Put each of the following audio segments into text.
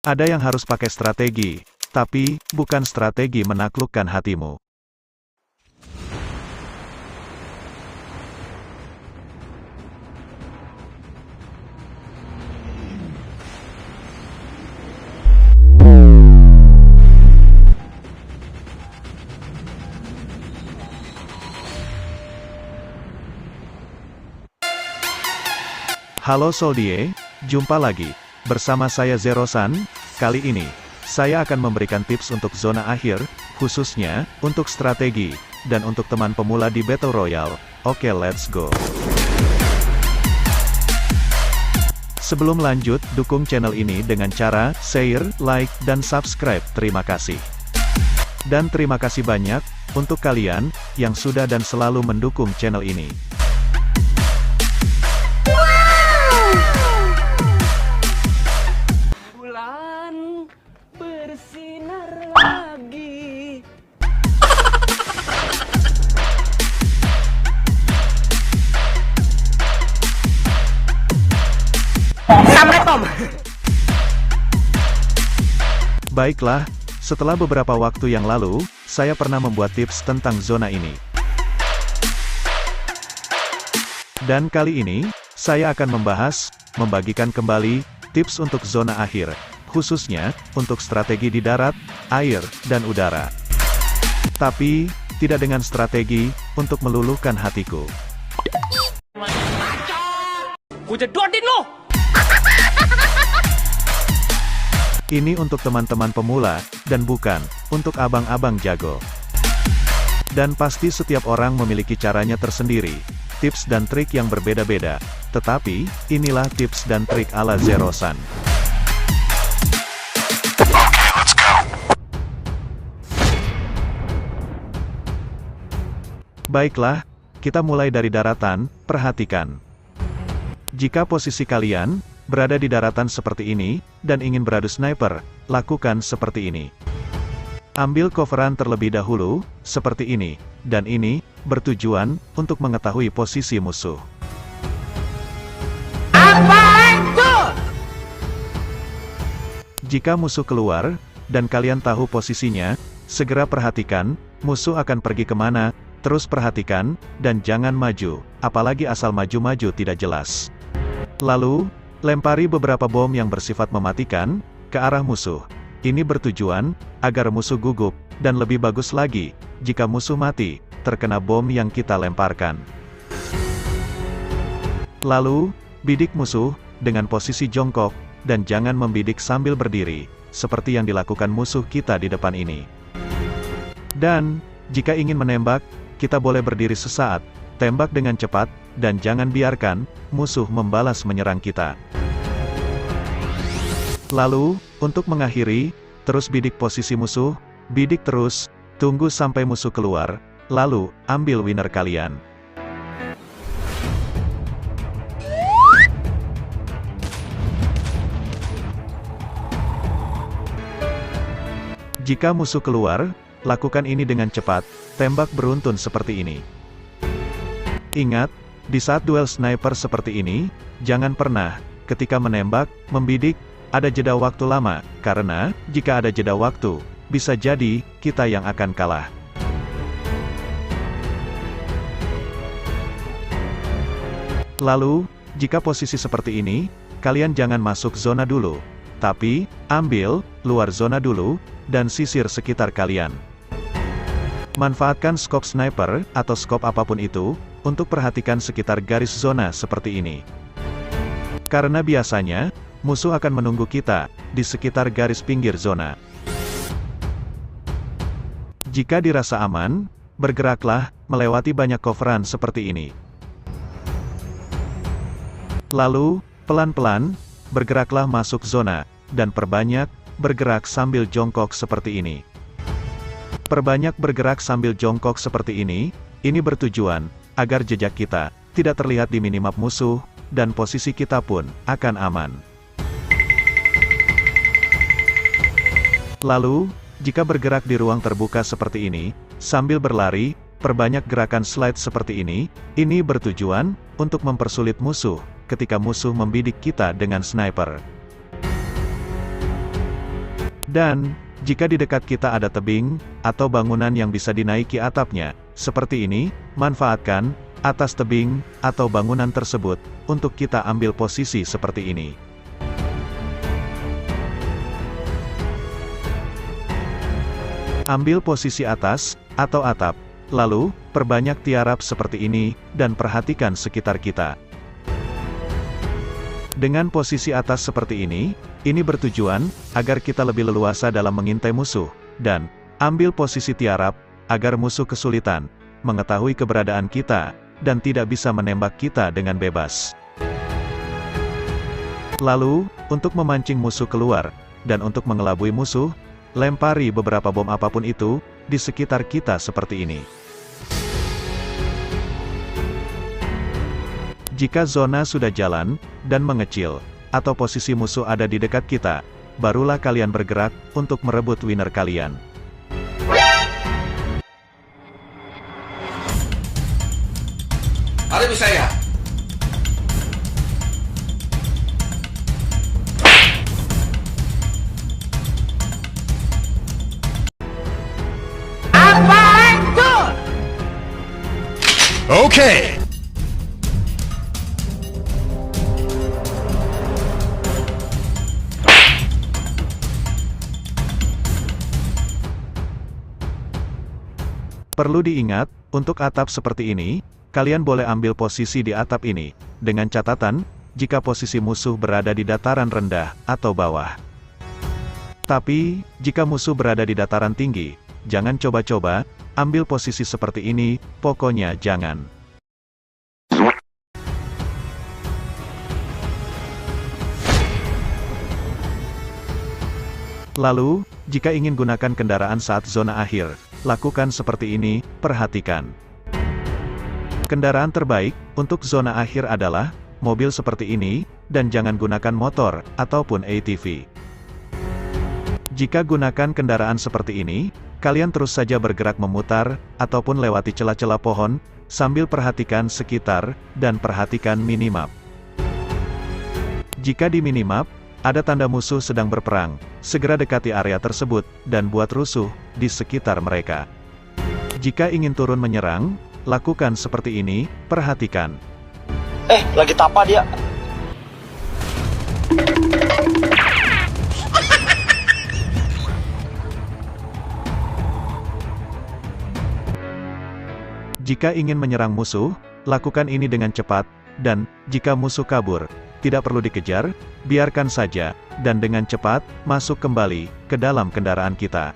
Ada yang harus pakai strategi, tapi bukan strategi menaklukkan hatimu. Halo Soldier, jumpa lagi. Bersama saya Zerosan. Kali ini, saya akan memberikan tips untuk zona akhir, khususnya, untuk strategi, dan untuk teman pemula di Battle Royale. Oke, let's go. Sebelum lanjut, dukung channel ini dengan cara share, like, dan subscribe. Terima kasih. Dan terima kasih banyak untuk kalian yang sudah dan selalu mendukung channel ini. Bulan bersinar lagi. Assalamualaikum. Baiklah, setelah beberapa waktu yang lalu, saya pernah membuat tips tentang zona ini. Dan kali ini, saya akan membagikan kembali, tips untuk zona akhir, khususnya, untuk strategi di darat, air, dan udara. Tapi, tidak dengan strategi, untuk meluluhkan hatiku. Kujedodin lo! Ini untuk teman-teman pemula, dan bukan, untuk abang-abang jago. Dan pasti setiap orang memiliki caranya tersendiri, tips dan trik yang berbeda-beda. Tetapi, inilah tips dan trik ala Zerosan. Baiklah, kita mulai dari daratan. Perhatikan. Jika posisi kalian berada di daratan seperti ini, dan ingin beradu sniper, lakukan seperti ini. Ambil coveran terlebih dahulu, seperti ini, dan ini, bertujuan, untuk mengetahui posisi musuh. Apa itu? Jika musuh keluar, dan kalian tahu posisinya, segera perhatikan, musuh akan pergi kemana, terus perhatikan, dan jangan maju, apalagi asal maju-maju tidak jelas. Lalu, lempari beberapa bom yang bersifat mematikan, ke arah musuh. Ini bertujuan, agar musuh gugup, dan lebih bagus lagi, jika musuh mati, terkena bom yang kita lemparkan. Lalu, bidik musuh, dengan posisi jongkok, dan jangan membidik sambil berdiri, seperti yang dilakukan musuh kita di depan ini. Dan, jika ingin menembak, kita boleh berdiri sesaat, tembak dengan cepat, dan jangan biarkan musuh membalas menyerang kita. Lalu, untuk mengakhiri, terus bidik posisi musuh, bidik terus, tunggu sampai musuh keluar, lalu, ambil winner kalian. Jika musuh keluar, lakukan ini dengan cepat, tembak beruntun seperti ini. Ingat, di saat duel sniper seperti ini, jangan pernah, ketika menembak, membidik, ada jeda waktu lama, karena, jika ada jeda waktu, bisa jadi, kita yang akan kalah. Lalu, jika posisi seperti ini, kalian jangan masuk zona dulu, tapi, ambil, luar zona dulu, dan sisir sekitar kalian. Manfaatkan skop sniper, atau skop apapun itu, untuk perhatikan sekitar garis zona seperti ini. Karena biasanya, musuh akan menunggu kita, di sekitar garis pinggir zona. Jika dirasa aman, bergeraklah, melewati banyak coveran seperti ini. Lalu, pelan-pelan, bergeraklah masuk zona, dan perbanyak, bergerak sambil jongkok seperti ini. Perbanyak bergerak sambil jongkok seperti ini bertujuan, agar jejak kita, tidak terlihat di minimap musuh, dan posisi kita pun, akan aman. Lalu, jika bergerak di ruang terbuka seperti ini, sambil berlari, perbanyak gerakan slide seperti ini bertujuan, untuk mempersulit musuh, ketika musuh membidik kita dengan sniper. Dan, jika di dekat kita ada tebing, atau bangunan yang bisa dinaiki atapnya, seperti ini, manfaatkan atas tebing, atau bangunan tersebut, untuk kita ambil posisi seperti ini. Ambil posisi atas, atau atap, lalu, perbanyak tiarap seperti ini, dan perhatikan sekitar kita. Dengan posisi atas seperti ini bertujuan, agar kita lebih leluasa dalam mengintai musuh, dan ambil posisi tiarap, agar musuh kesulitan mengetahui keberadaan kita, dan tidak bisa menembak kita dengan bebas. Lalu, untuk memancing musuh keluar, dan untuk mengelabui musuh, lempari beberapa bom apapun itu, di sekitar kita seperti ini. Jika zona sudah jalan, dan mengecil, atau posisi musuh ada di dekat kita, barulah kalian bergerak, untuk merebut winner kalian. Ada bisa ya? Apaan tuh? Okay. Perlu diingat, untuk atap seperti ini, kalian boleh ambil posisi di atap ini, dengan catatan, jika posisi musuh berada di dataran rendah, atau bawah. Tapi, jika musuh berada di dataran tinggi, jangan coba-coba, ambil posisi seperti ini, pokoknya jangan. Lalu, jika ingin gunakan kendaraan saat zona akhir, lakukan seperti ini, perhatikan. Kendaraan terbaik, untuk zona akhir adalah, mobil seperti ini, dan jangan gunakan motor, ataupun ATV. Jika gunakan kendaraan seperti ini, kalian terus saja bergerak memutar, ataupun lewati celah-celah pohon, sambil perhatikan sekitar, dan perhatikan minimap. Jika di minimap, ada tanda musuh sedang berperang, segera dekati area tersebut, dan buat rusuh, di sekitar mereka. Jika ingin turun menyerang, lakukan seperti ini, perhatikan. Lagi tapa dia. Jika ingin menyerang musuh, lakukan ini dengan cepat, dan, jika musuh kabur, tidak perlu dikejar, biarkan saja, dan dengan cepat, masuk kembali, ke dalam kendaraan kita.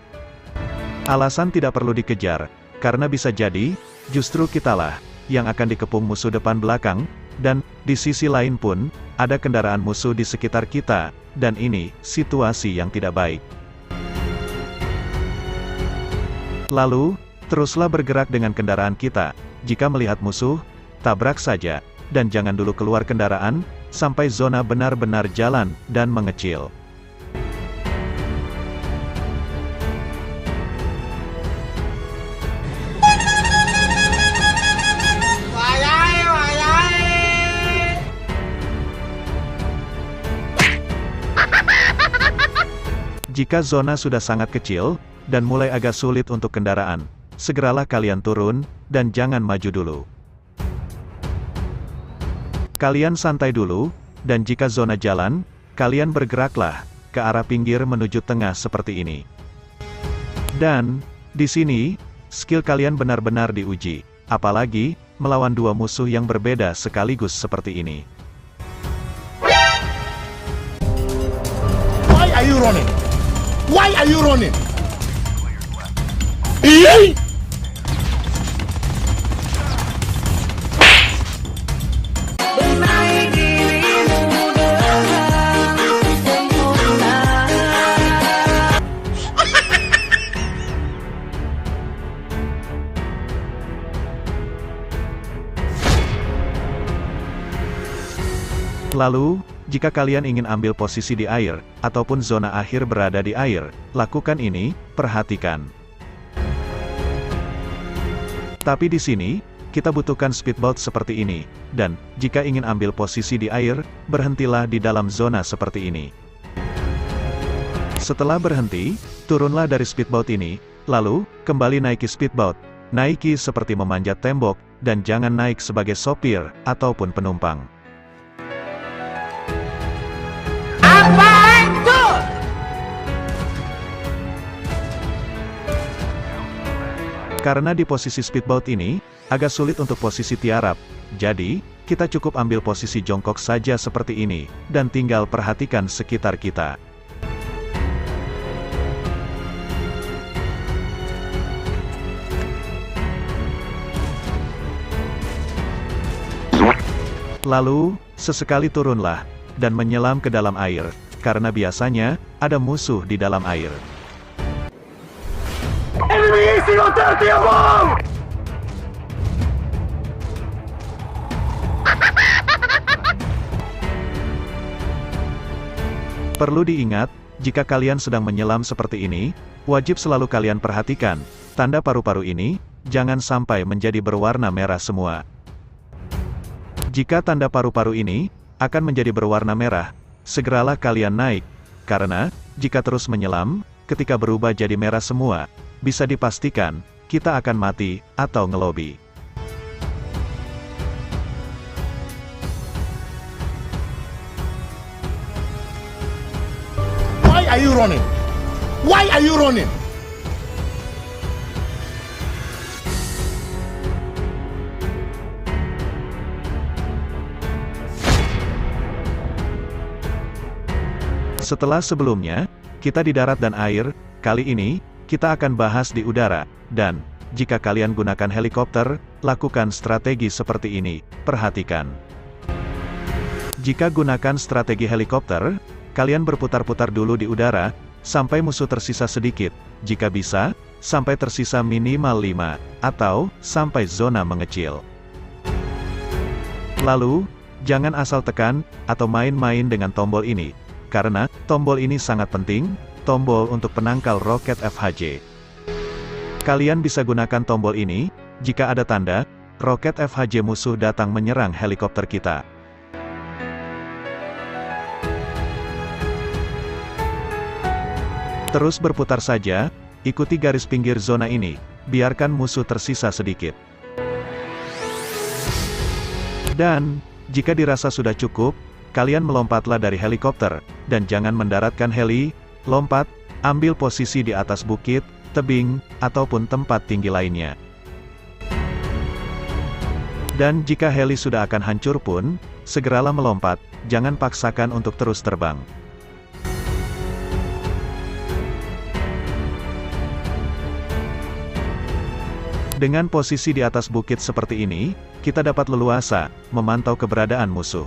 Alasan tidak perlu dikejar, karena bisa jadi, justru kitalah, yang akan dikepung musuh depan belakang, dan, di sisi lain pun, ada kendaraan musuh di sekitar kita, dan ini, situasi yang tidak baik. Lalu, teruslah bergerak dengan kendaraan kita, jika melihat musuh, tabrak saja, dan jangan dulu keluar kendaraan, sampai zona benar-benar jalan, dan mengecil. Jika zona sudah sangat kecil, dan mulai agak sulit untuk kendaraan, segeralah kalian turun, dan jangan maju dulu. Kalian santai dulu, dan jika zona jalan, kalian bergeraklah ke arah pinggir menuju tengah seperti ini. Dan, di sini, skill kalian benar-benar diuji, apalagi melawan dua musuh yang berbeda sekaligus seperti ini. Why are you running? Why are you running? Lalu, jika kalian ingin ambil posisi di air, ataupun zona akhir berada di air, lakukan ini, perhatikan. Tapi di sini, kita butuhkan speedboat seperti ini, dan, jika ingin ambil posisi di air, berhentilah di dalam zona seperti ini. Setelah berhenti, turunlah dari speedboat ini, lalu, kembali naiki speedboat. Naiki seperti memanjat tembok, dan jangan naik sebagai sopir, ataupun penumpang. Apaan tuh? Karena di posisi speedboat ini, agak sulit untuk posisi tiarap, jadi, kita cukup ambil posisi jongkok saja seperti ini, dan tinggal perhatikan sekitar kita. Lalu, sesekali turunlah, dan menyelam ke dalam air, karena biasanya, ada musuh di dalam air. Perlu diingat, jika kalian sedang menyelam seperti ini, wajib selalu kalian perhatikan, tanda paru-paru ini, jangan sampai menjadi berwarna merah semua. Jika tanda paru-paru ini akan menjadi berwarna merah, segeralah kalian naik, karena jika terus menyelam, ketika berubah jadi merah semua, bisa dipastikan kita akan mati atau ngelobi. Why are you running? Why are you running? Setelah sebelumnya, kita di darat dan air, kali ini, kita akan bahas di udara, dan, jika kalian gunakan helikopter, lakukan strategi seperti ini, perhatikan. Jika gunakan strategi helikopter, kalian berputar-putar dulu di udara, sampai musuh tersisa sedikit, jika bisa, sampai tersisa minimal 5, atau, sampai zona mengecil. Lalu, jangan asal tekan, atau main-main dengan tombol ini, karena, tombol ini sangat penting, tombol untuk penangkal roket FHJ. Kalian bisa gunakan tombol ini, jika ada tanda, roket FHJ musuh datang menyerang helikopter kita. Terus berputar saja, ikuti garis pinggir zona ini, biarkan musuh tersisa sedikit. Dan, jika dirasa sudah cukup, kalian melompatlah dari helikopter, dan jangan mendaratkan heli, lompat, ambil posisi di atas bukit, tebing, ataupun tempat tinggi lainnya. Dan jika heli sudah akan hancur pun, segeralah melompat, jangan paksakan untuk terus terbang. Dengan posisi di atas bukit seperti ini, kita dapat leluasa memantau keberadaan musuh.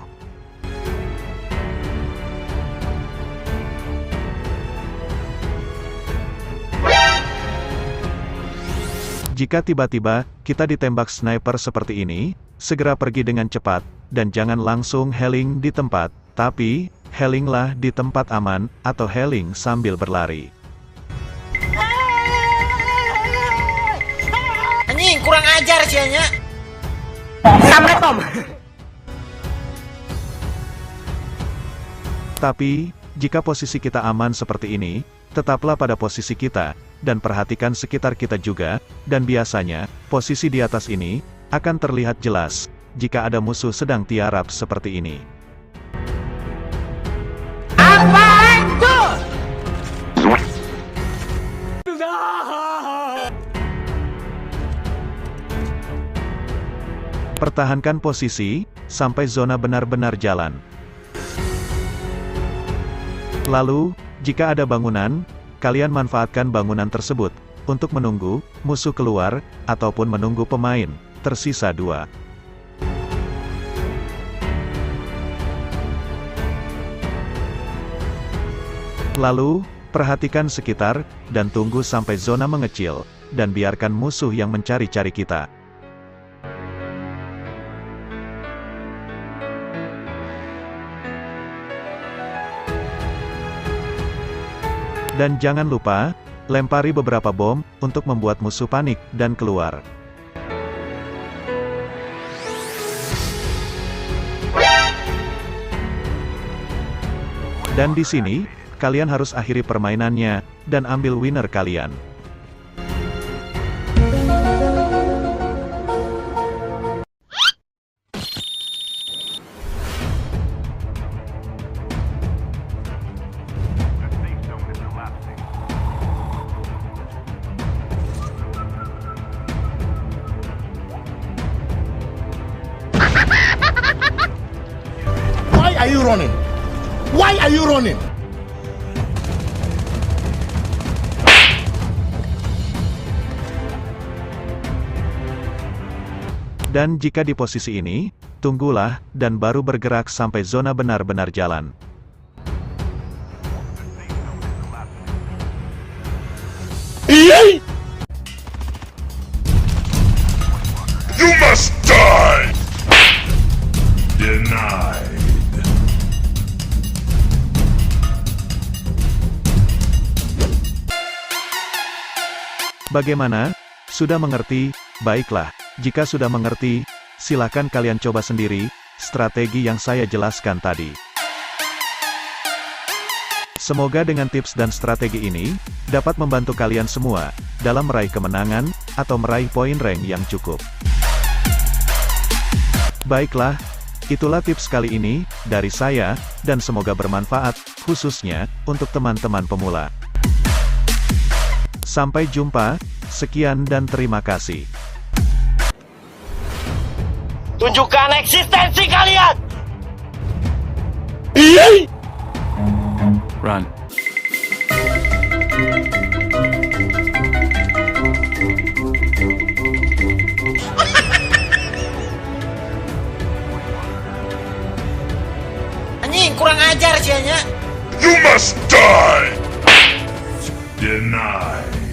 Jika tiba-tiba kita ditembak sniper seperti ini, segera pergi dengan cepat, dan jangan langsung heling di tempat, tapi helinglah di tempat aman, atau heling sambil berlari. Anjing, kurang ajar sih nya. Assalamualaikum. Tapi, jika posisi kita aman seperti ini, tetaplah pada posisi kita, dan perhatikan sekitar kita juga, dan biasanya, posisi di atas ini, akan terlihat jelas, jika ada musuh sedang tiarap seperti ini. Apaan tuh? Pertahankan posisi, sampai zona benar-benar jalan. Lalu, jika ada bangunan, kalian manfaatkan bangunan tersebut, untuk menunggu, musuh keluar, ataupun menunggu pemain, tersisa 2. Lalu, perhatikan sekitar, dan tunggu sampai zona mengecil, dan biarkan musuh yang mencari-cari kita. Dan jangan lupa, lempari beberapa bom, untuk membuat musuh panik, dan keluar. Dan di sini, Kalian harus akhiri permainannya, dan ambil winner kalian. Why are you running? Why are you running? Dan jika di posisi ini, tunggulah, dan baru bergerak sampai zona benar-benar jalan. You must die! Denied. Bagaimana? Sudah mengerti? Baiklah, jika sudah mengerti, silakan kalian coba sendiri, strategi yang saya jelaskan tadi. Semoga dengan tips dan strategi ini, dapat membantu kalian semua, dalam meraih kemenangan, atau meraih poin rank yang cukup. Baiklah, itulah tips kali ini, dari saya, dan semoga bermanfaat, khususnya, untuk teman-teman pemula. Sampai jumpa, sekian dan terima kasih. Tunjukkan eksistensi kalian! Run. Anjing, kurang ajar sianya. You must die! Denied.